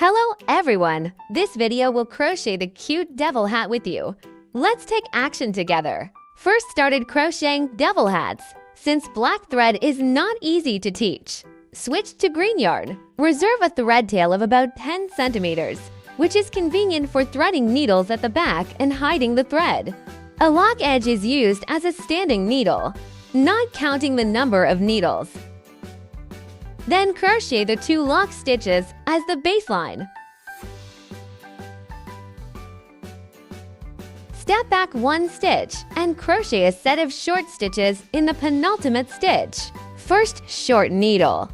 Hello everyone! This video will crochet the cute devil hat with you. Let's take action together. First started crocheting devil hats. Since black thread is not easy to teach, switch to green yarn. Reserve a thread tail of about 10 centimeters, which is convenient for threading needles at the back and hiding the thread. A lock edge is used as a standing needle, not counting the number of needles. Then crochet the 2 lock stitches as the baseline. Step back 1 stitch and crochet a set of short stitches in the penultimate stitch. First short needle.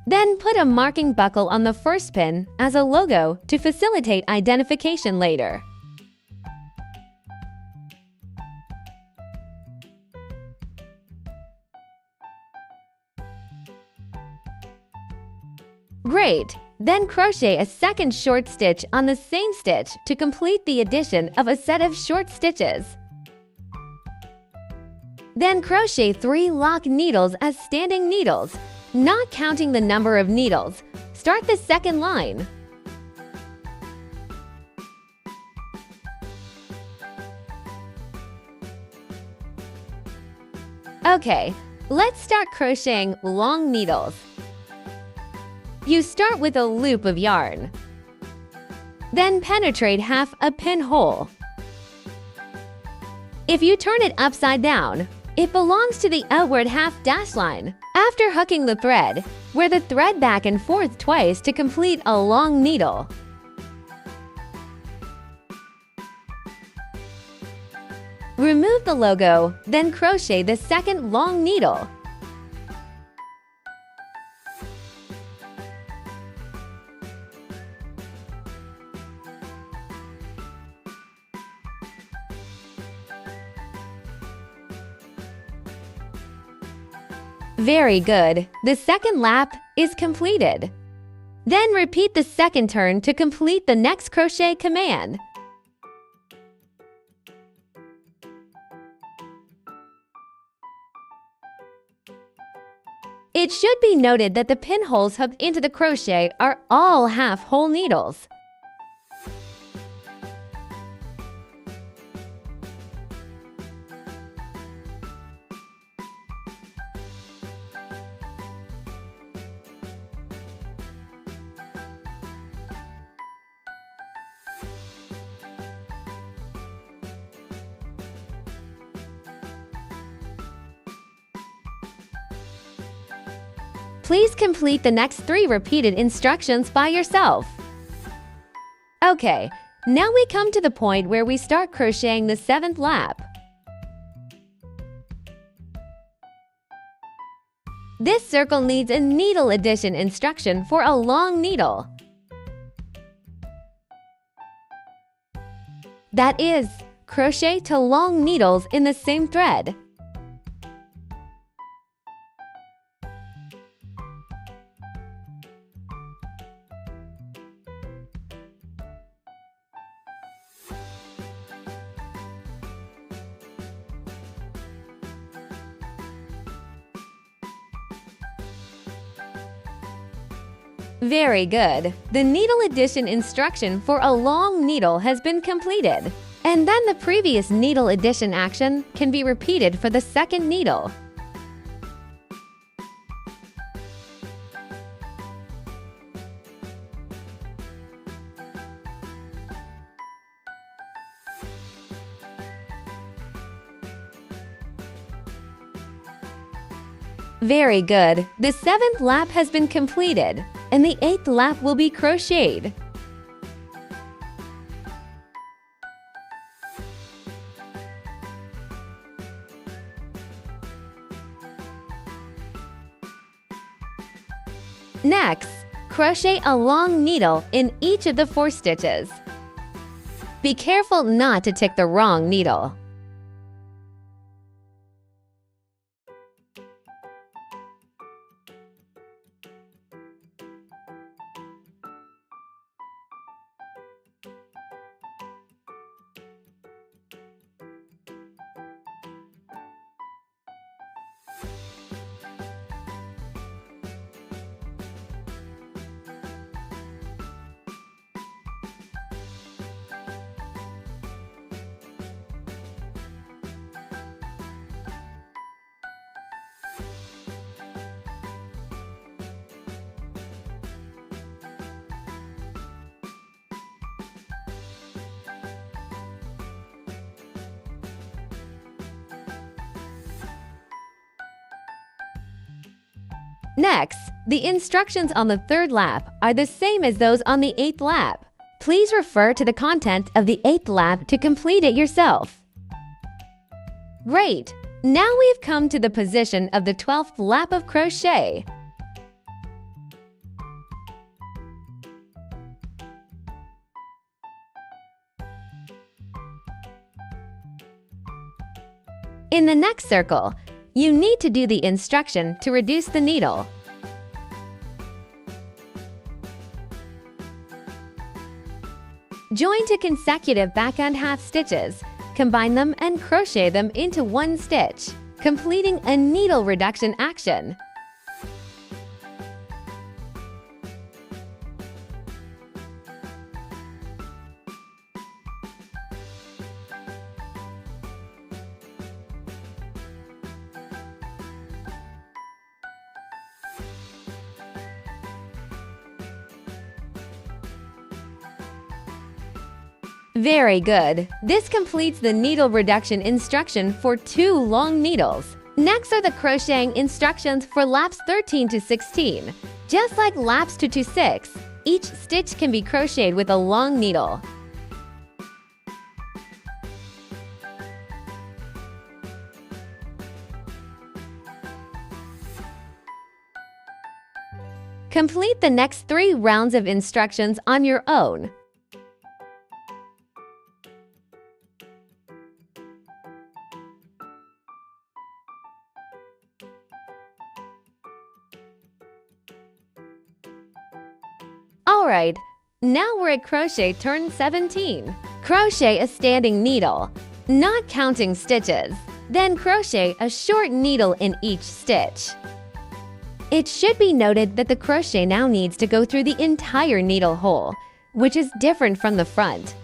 Then put a marking buckle on the first pin as a logo to facilitate identification later. Great! Then crochet a second short stitch on the same stitch to complete the addition of a set of short stitches. Then crochet 3 lock needles as standing needles, not counting the number of needles. Start the second line. Okay, let's start crocheting long needles. You start with a loop of yarn. Then penetrate half a pinhole. If you turn it upside down, it belongs to the outward half dash line. After hooking the thread, wear the thread back and forth twice to complete a long needle. Remove the logo, then crochet the second long needle. Very good! The second lap is completed. Then repeat the second turn to complete the next crochet command. It should be noted that the pinholes hooked into the crochet are all half-hole needles. Please complete the next 3 repeated instructions by yourself. Okay, now we come to the point where we start crocheting the 7th lap. This circle needs a needle addition instruction for a long needle. That is, crochet 2 long needles in the same thread. Very good! The needle addition instruction for a long needle has been completed. And then the previous needle addition action can be repeated for the second needle. Very good! The 7th lap has been completed, and the 8th lap will be crocheted. Next, crochet a long needle in each of the 4 stitches. Be careful not to tick the wrong needle. Next, the instructions on the 3rd lap are the same as those on the 8th lap. Please refer to the content of the 8th lap to complete it yourself. Great! Now we've come to the position of the 12th lap of crochet. In the next circle, you need to do the instruction to reduce the needle. Join to consecutive backhand half stitches, combine them and crochet them into one stitch, completing a needle reduction action. Very good! This completes the needle reduction instruction for 2 long needles. Next are the crocheting instructions for laps 13 to 16. Just like laps 2 to 6, each stitch can be crocheted with a long needle. Complete the next 3 rounds of instructions on your own. Alright, now we're at crochet turn 17. Crochet a standing needle, not counting stitches. Then crochet a short needle in each stitch. It should be noted that the crochet now needs to go through the entire needle hole, which is different from the front.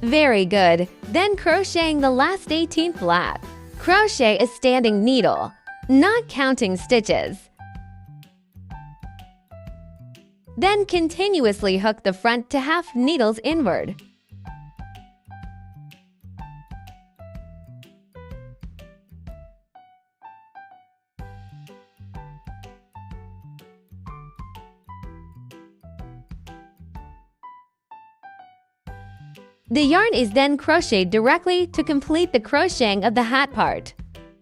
Very good. Then crocheting the last 18th lap. Crochet a standing needle, not counting stitches. Then continuously hook the front to half needles inward. The yarn is then crocheted directly to complete the crocheting of the hat part.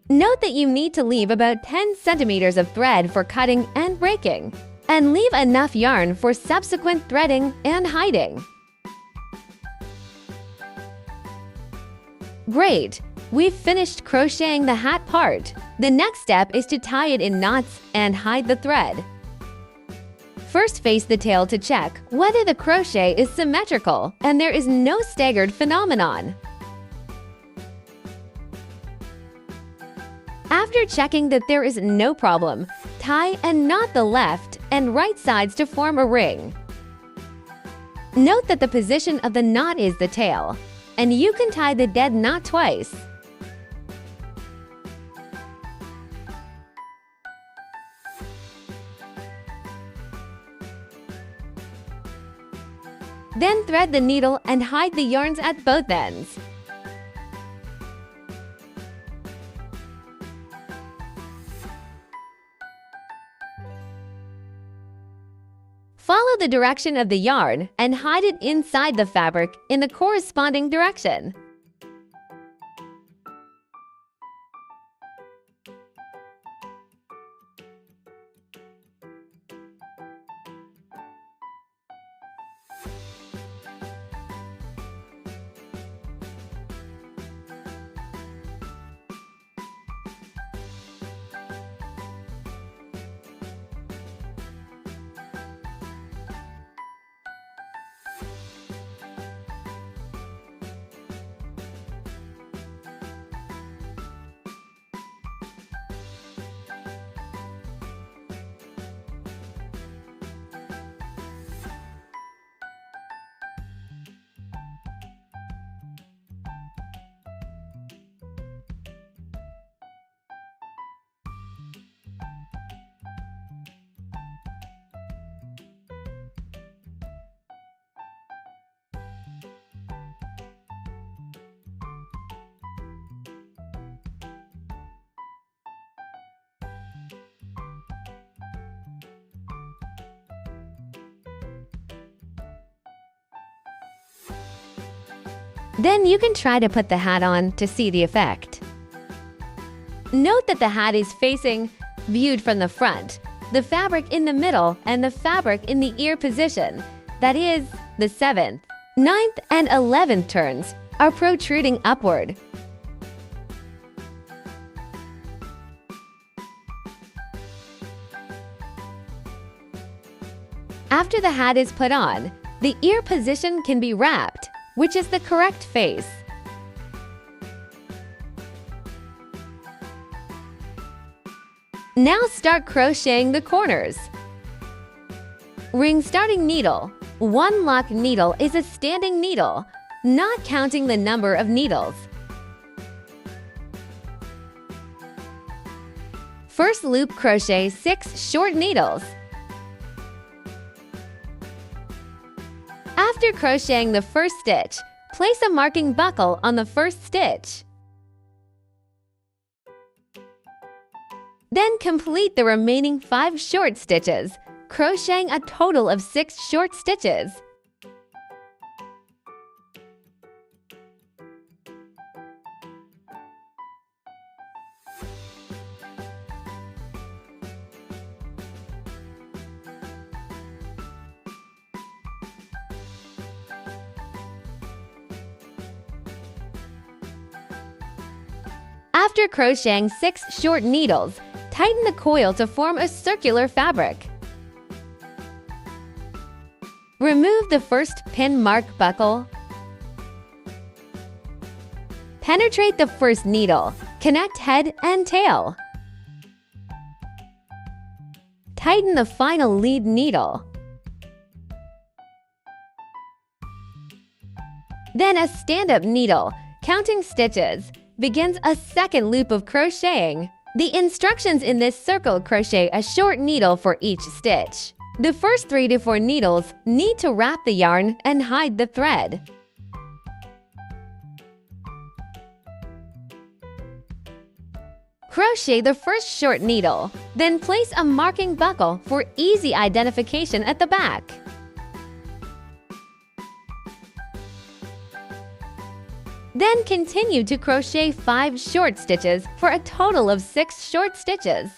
Note that you need to leave about 10 centimeters of thread for cutting and breaking, and leave enough yarn for subsequent threading and hiding. Great! We've finished crocheting the hat part. The next step is to tie it in knots and hide the thread. First, face the tail to check whether the crochet is symmetrical and there is no staggered phenomenon. After checking that there is no problem, tie and knot the left and right sides to form a ring. Note that the position of the knot is the tail, and you can tie the dead knot twice. Then thread the needle and hide the yarns at both ends. Follow the direction of the yarn and hide it inside the fabric in the corresponding direction. Then you can try to put the hat on to see the effect. Note that the hat is facing viewed from the front, the fabric in the middle, and the fabric in the ear position, that is, the 7th, 9th, and 11th turns, are protruding upward. After the hat is put on, the ear position can be wrapped, which is the correct face. Now start crocheting the corners. Ring starting needle. One lock needle is a standing needle, not counting the number of needles. First loop crochet 6 short needles. After crocheting the first stitch, place a marking buckle on the first stitch. Then complete the remaining 5 short stitches, crocheting a total of 6 short stitches. After crocheting 6 short needles, tighten the coil to form a circular fabric. Remove the first pin mark buckle. Penetrate the first needle. Connect head and tail. Tighten the final lead needle. Then a stand-up needle, counting stitches, begins a second loop of crocheting. The instructions in this circle crochet a short needle for each stitch. The first 3 to 4 needles need to wrap the yarn and hide the thread. Crochet the first short needle, then place a marking buckle for easy identification at the back. Then continue to crochet 5 short stitches for a total of 6 short stitches.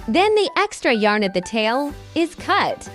Then the extra yarn at the tail is cut.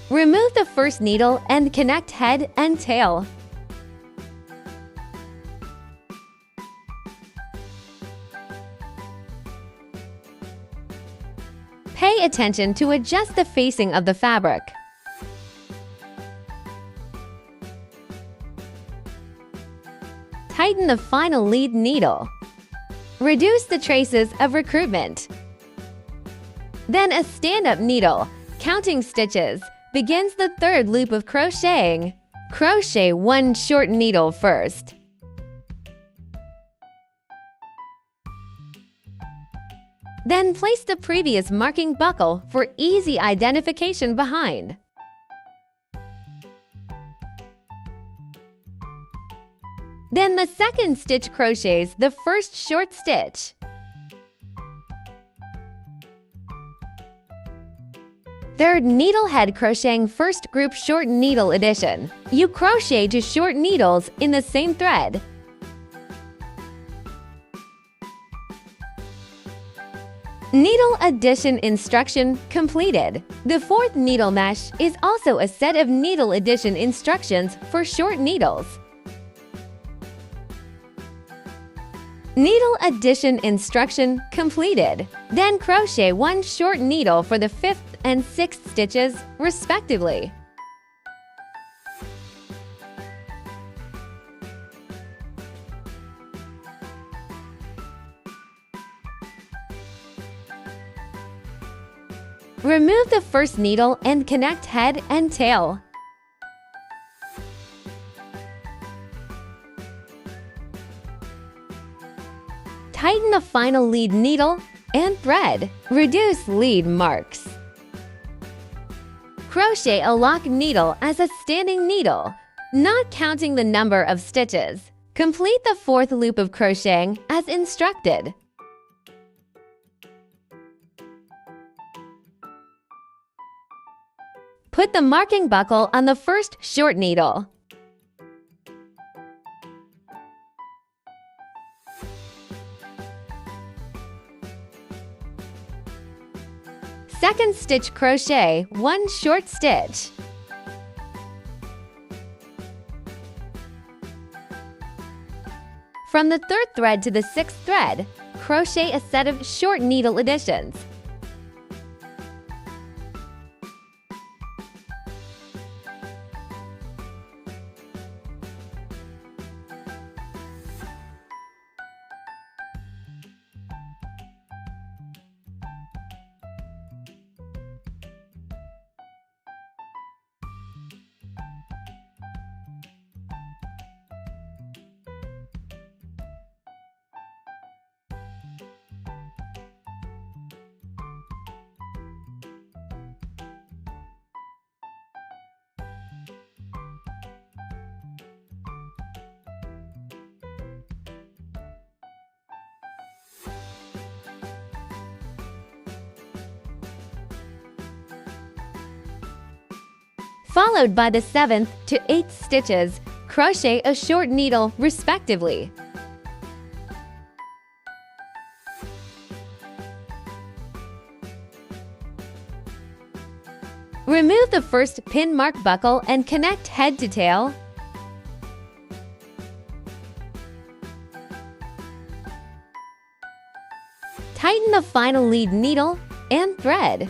Remove the first needle and connect head and tail. Pay attention to adjust the facing of the fabric. Tighten the final lead needle. Reduce the traces of recruitment. Then a stand-up needle, counting stitches, begins the third loop of crocheting. Crochet 1 short needle first. Then place the previous marking buckle for easy identification behind. Then the second stitch crochets the first short stitch. Third needle head crocheting first group short needle addition. You crochet 2 short needles in the same thread. Needle addition instruction completed. The fourth needle mesh is also a set of needle addition instructions for short needles. Needle addition instruction completed. Then crochet one short needle for the 5th and 6th stitches, respectively. Remove the first needle and connect head and tail. Tighten the final lead needle and thread. Reduce lead marks. Crochet a lock needle as a standing needle, not counting the number of stitches. Complete the 4th loop of crocheting as instructed. Put the marking buckle on the first short needle. Second stitch crochet one short stitch. From the 3rd thread to the 6th thread, crochet a set of short needle additions. Followed by the 7th to 8th stitches, crochet a short needle respectively. Remove the first pin mark buckle and connect head to tail. Tighten the final lead needle and thread.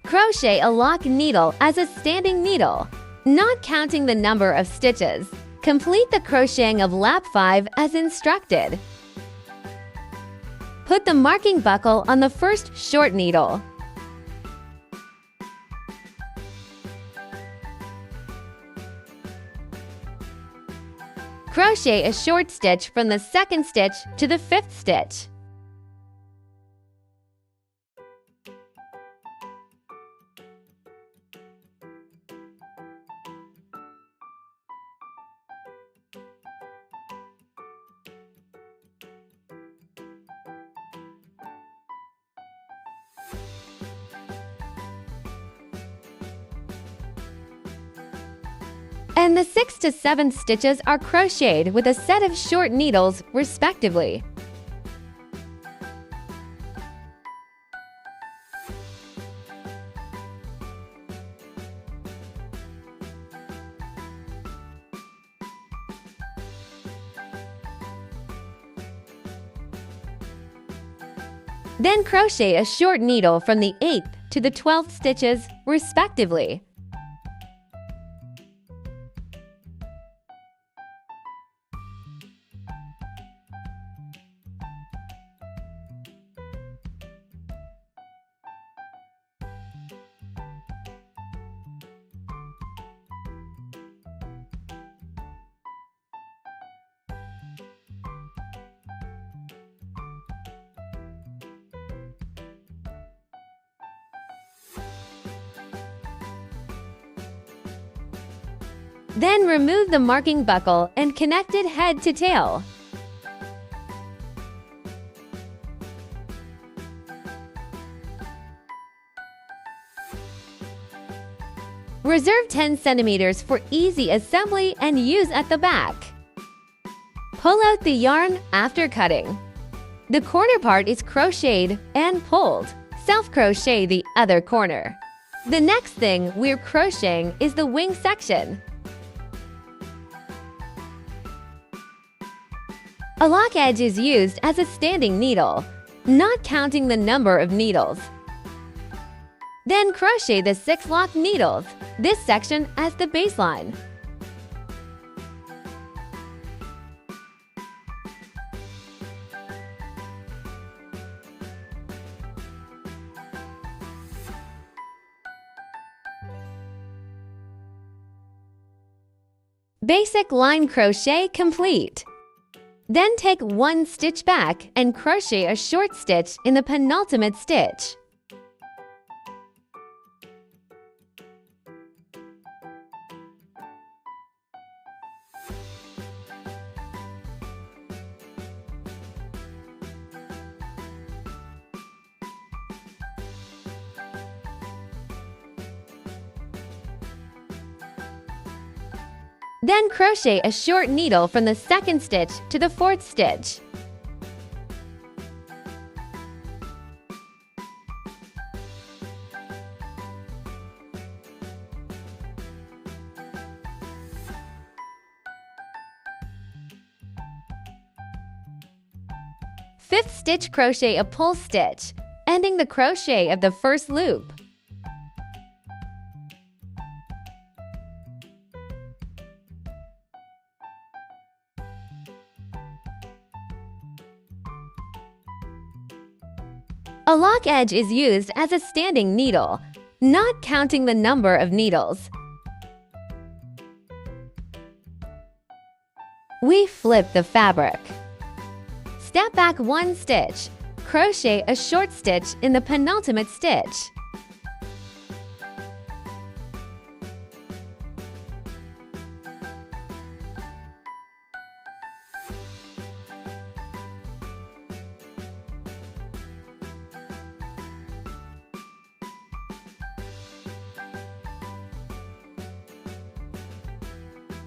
Crochet a lock needle as a standing needle, not counting the number of stitches. Complete the crocheting of lap 5 as instructed. Put the marking buckle on the first short needle. Crochet a short stitch from the 2nd stitch to the 5th stitch. And the 6th to 7th stitches are crocheted with a set of short needles, respectively. Then crochet a short needle from the 8th to the 12th stitches, respectively. Then remove the marking buckle and connect it head to tail. Reserve 10 centimeters for easy assembly and use at the back. Pull out the yarn after cutting. The corner part is crocheted and pulled. Self-crochet the other corner. The next thing we're crocheting is the wing section. A lock edge is used as a standing needle, not counting the number of needles. Then crochet the 6 locked needles, this section as the baseline. Basic line crochet complete. Then take 1 stitch back and crochet a short stitch in the penultimate stitch. Then crochet a short needle from the 2nd stitch to the 4th stitch. Fifth stitch, crochet a pull stitch, ending the crochet of the first loop. A lock edge is used as a standing needle, not counting the number of needles. We flip the fabric. Step back 1 stitch, crochet a short stitch in the penultimate stitch.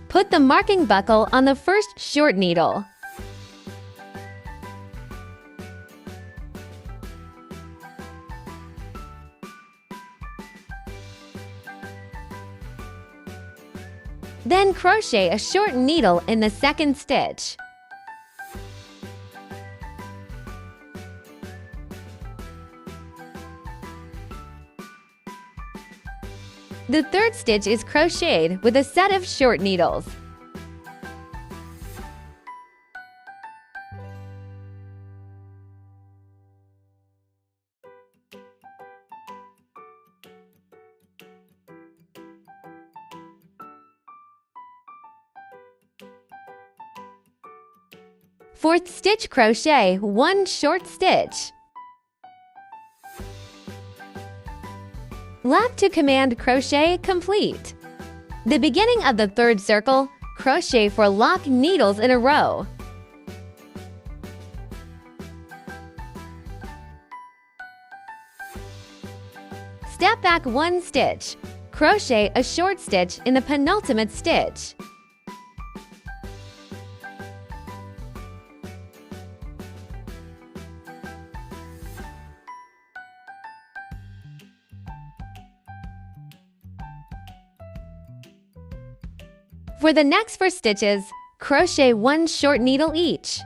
Put the marking buckle on the first short needle. Then crochet a short needle in the 2nd stitch. The 3rd stitch is crocheted with a set of short needles. Fourth stitch, crochet 1 short stitch. Lap to command crochet complete. The beginning of the 3rd circle, crochet 4 locked needles in a row. Step back 1 stitch, crochet a short stitch in the penultimate stitch. For the next 4 stitches, crochet 1 short needle each.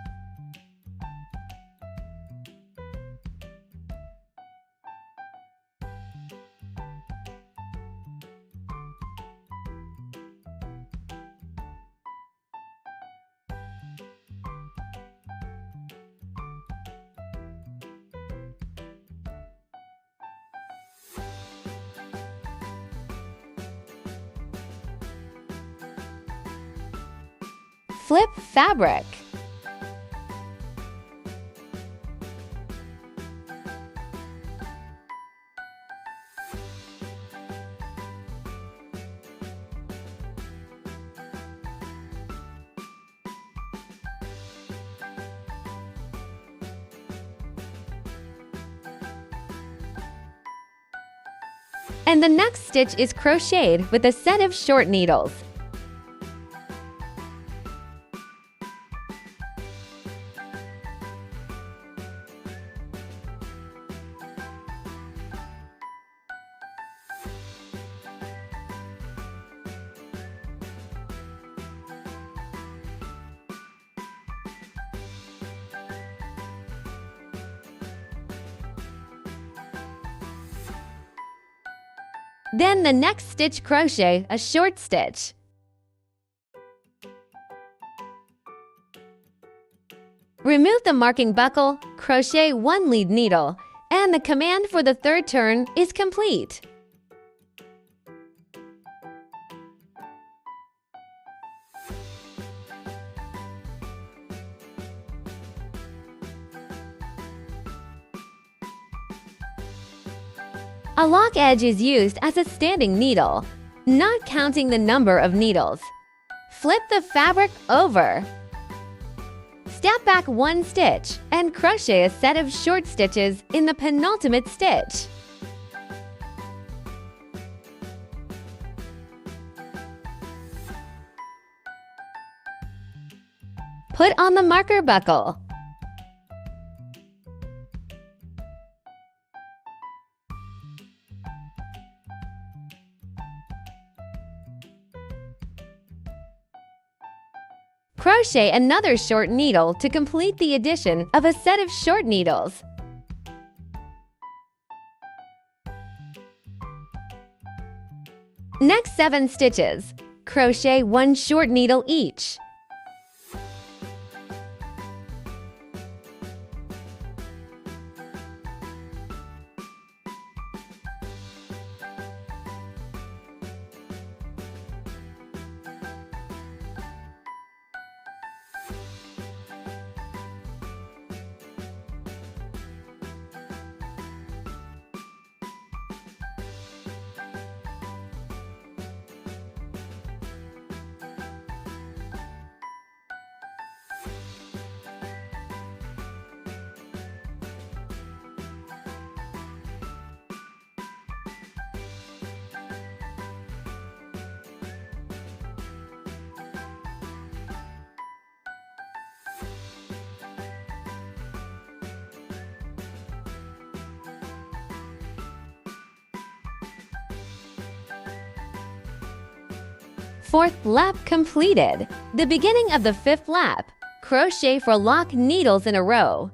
Flip fabric. And the next stitch is crocheted with a set of short needles. Then the next stitch, crochet a short stitch. Remove the marking buckle, crochet 1 lead needle, and the command for the third turn is complete. A lock edge is used as a standing needle, not counting the number of needles. Flip the fabric over. Step back 1 stitch and crochet a set of short stitches in the penultimate stitch. Put on the marker buckle. Crochet another short needle to complete the addition of a set of short needles. Next 7 stitches, crochet 1 short needle each. Fourth lap completed. The beginning of the 5th lap. Crochet for lock needles in a row.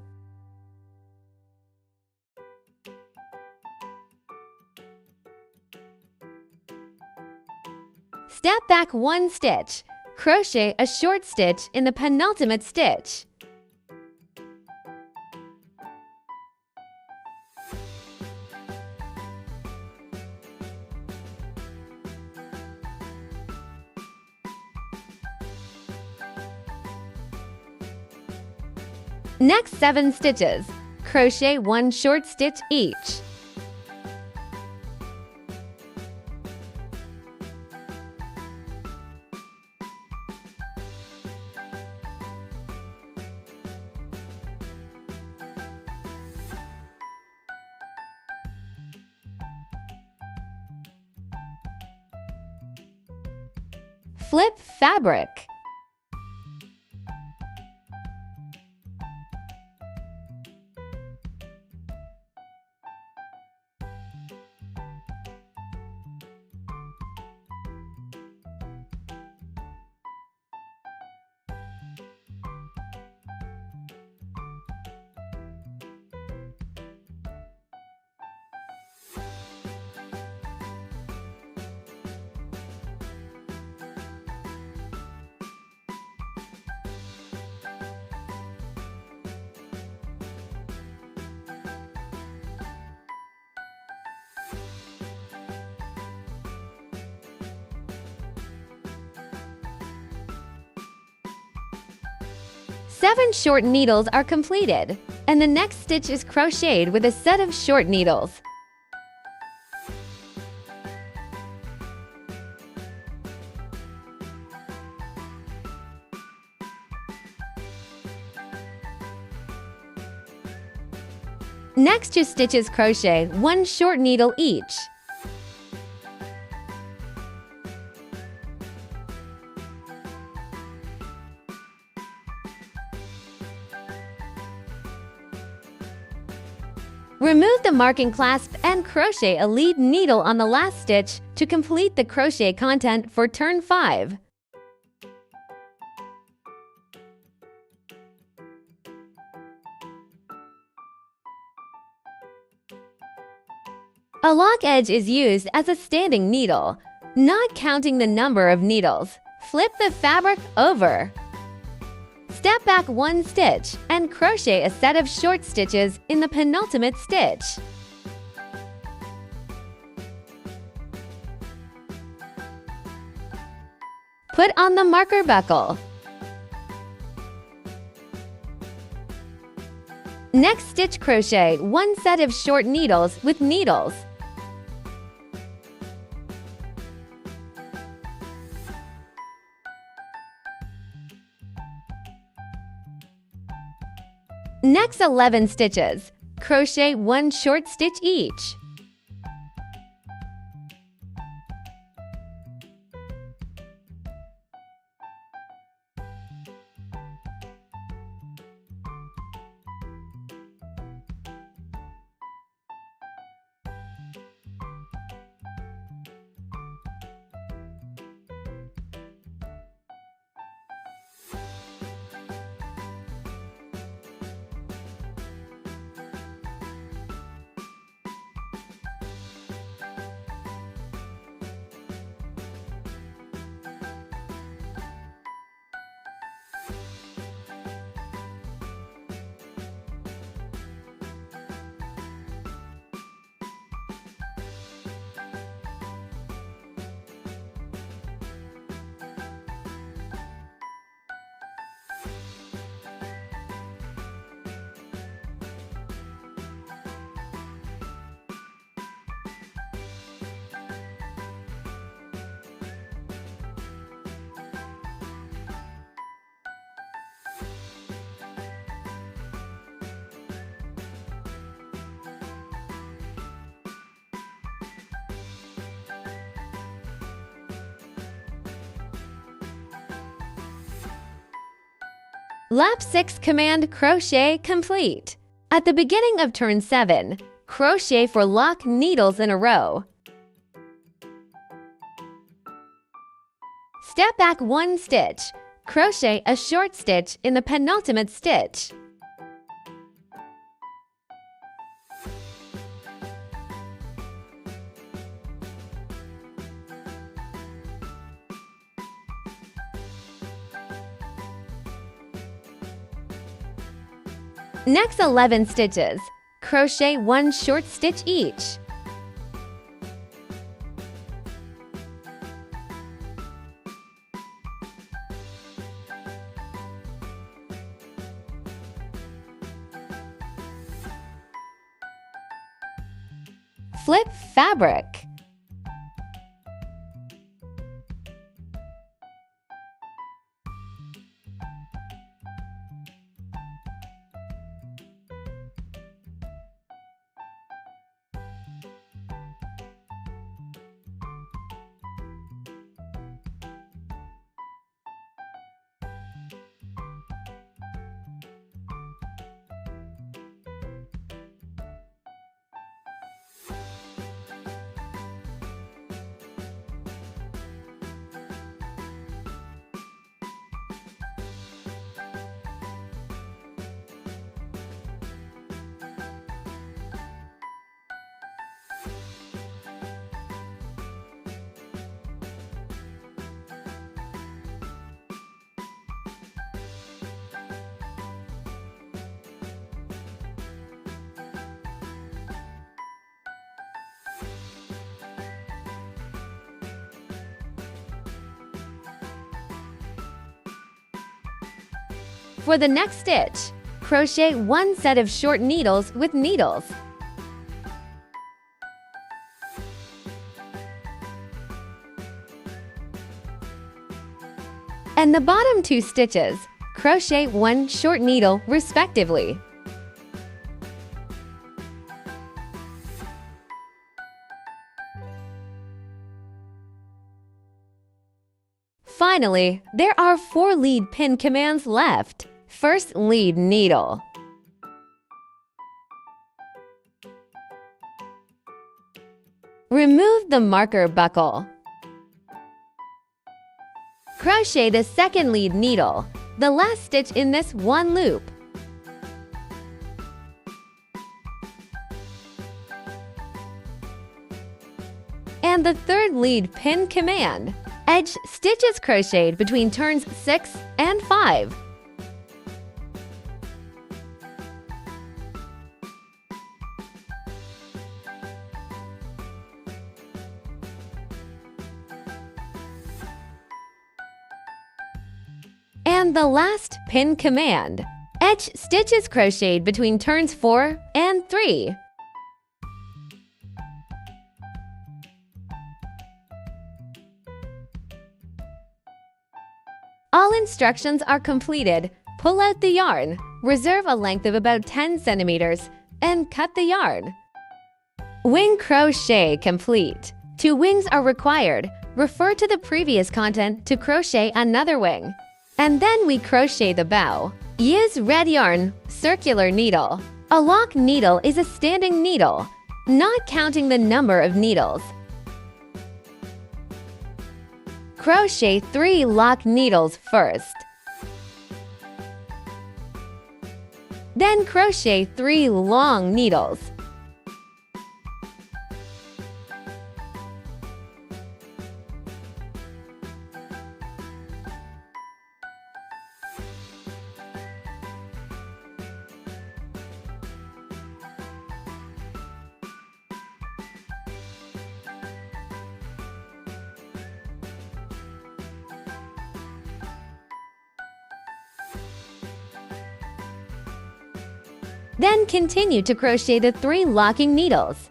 Step back 1 stitch. Crochet a short stitch in the penultimate stitch. Next 7 stitches, crochet 1 short stitch each. Flip fabric. Seven short needles are completed, and the next stitch is crocheted with a set of short needles. Next 2 stitches crochet 1 short needle each. Remove the marking clasp and crochet a lead needle on the last stitch to complete the crochet content for turn 5. A lock edge is used as a standing needle, not counting the number of needles. Flip the fabric over. Step back 1 stitch and crochet a set of short stitches in the penultimate stitch. Put on the marker buckle. Next, stitch crochet 1 set of short needles with needles. Next 11 stitches, crochet 1 short stitch each. Lap 6 command crochet complete. At the beginning of turn 7, crochet for lock needles in a row. Step back 1 stitch, crochet a short stitch in the penultimate stitch. Next 11 stitches, crochet 1 short stitch each. Flip fabric. For the next stitch, crochet 1 set of short needles with needles. And the bottom 2 stitches, crochet 1 short needle respectively. Finally, there are 4 lead pin commands left. First, lead needle. Remove the marker buckle. Crochet the second lead needle, the last stitch in this 1 loop. And the third lead pin command. Edge stitches crocheted between turns 6 and 5. And the last pin command. Edge stitches crocheted between turns 4 and 3. All instructions are completed. Pull out the yarn, reserve a length of about 10 centimeters, and cut the yarn. Wing crochet complete. 2 wings are required. Refer to the previous content to crochet another wing. And then we crochet the bow. Use red yarn, circular needle. A lock needle is a standing needle, not counting the number of needles. Crochet 3 lock needles first. Then crochet 3 long needles. Then continue to crochet the 3 locking needles.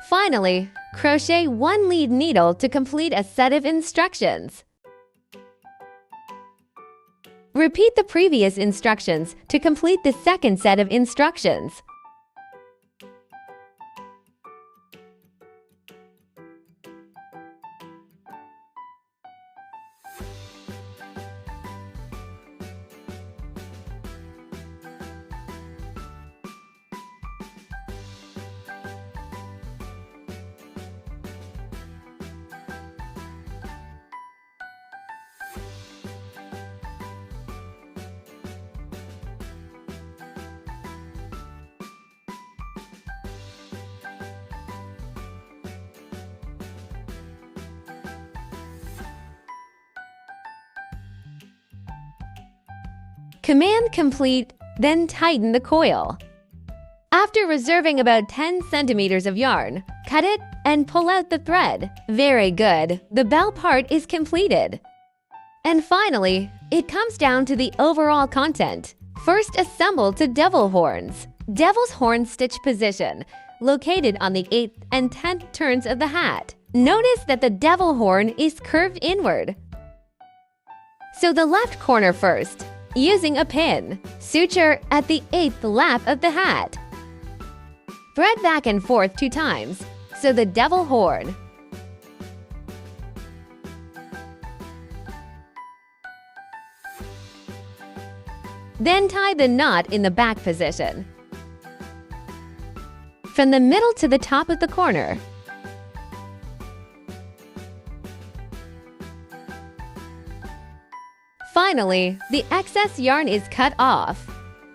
Finally, crochet 1 lead needle to complete a set of instructions. Repeat the previous instructions to complete the second set of instructions. Command complete, then tighten the coil. After reserving about 10 centimeters of yarn, cut it and pull out the thread. Very good, the bell part is completed. And finally, it comes down to the overall content. First, assemble to devil horns. Devil's horn stitch position, located on the 8th and 10th turns of the hat. Notice that the devil horn is curved inward. So the left corner first, using a pin. Suture at the 8th lap of the hat. Thread back and forth 2 times, so the devil horn. Then tie the knot in the back position. From the middle to the top of the corner. Finally, the excess yarn is cut off.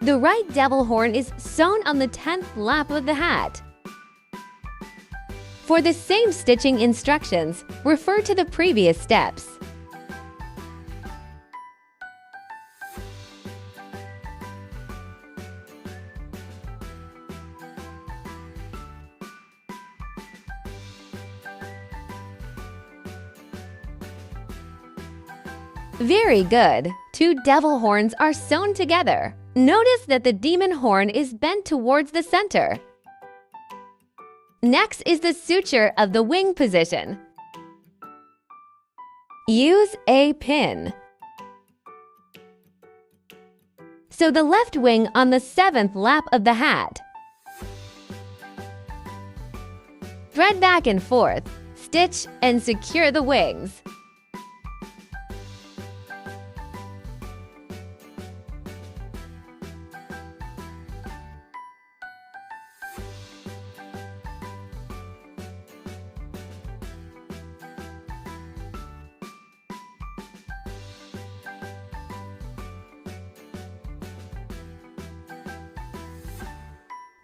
The right devil horn is sewn on the 10th lap of the hat. For the same stitching instructions, refer to the previous steps. Very good! 2 devil horns are sewn together. Notice that the demon horn is bent towards the center. Next is the suture of the wing position. Use a pin. Sew the left wing on the 7th lap of the hat. Thread back and forth, stitch and secure the wings.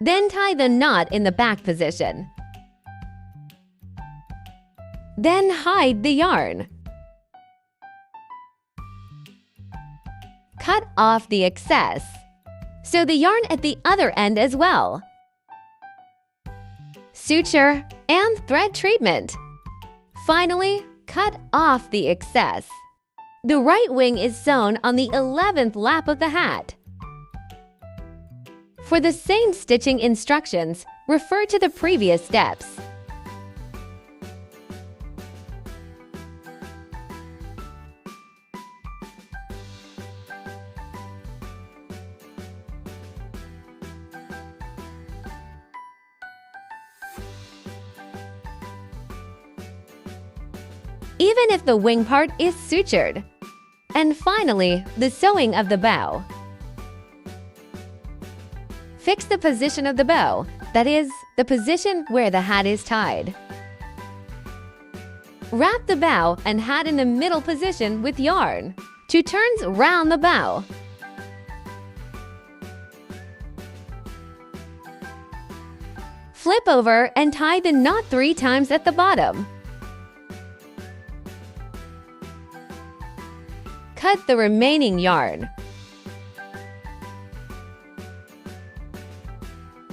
Then tie the knot in the back position. Then hide the yarn. Cut off the excess. Sew the yarn at the other end as well. Suture and thread treatment. Finally, cut off the excess. The right wing is sewn on the 11th lap of the hat. For the same stitching instructions, refer to the previous steps. Even if the wing part is sutured. And finally, the sewing of the bow. Fix the position of the bow, that is, the position where the hat is tied. Wrap the bow and hat in the middle position with yarn. 2 turns round the bow. Flip over and tie the knot 3 times at the bottom. Cut the remaining yarn.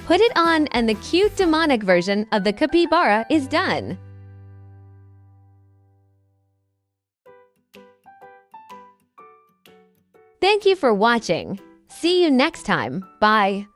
Put it on and the cute demonic version of the capybara is done. Thank you for watching. See you next time. Bye.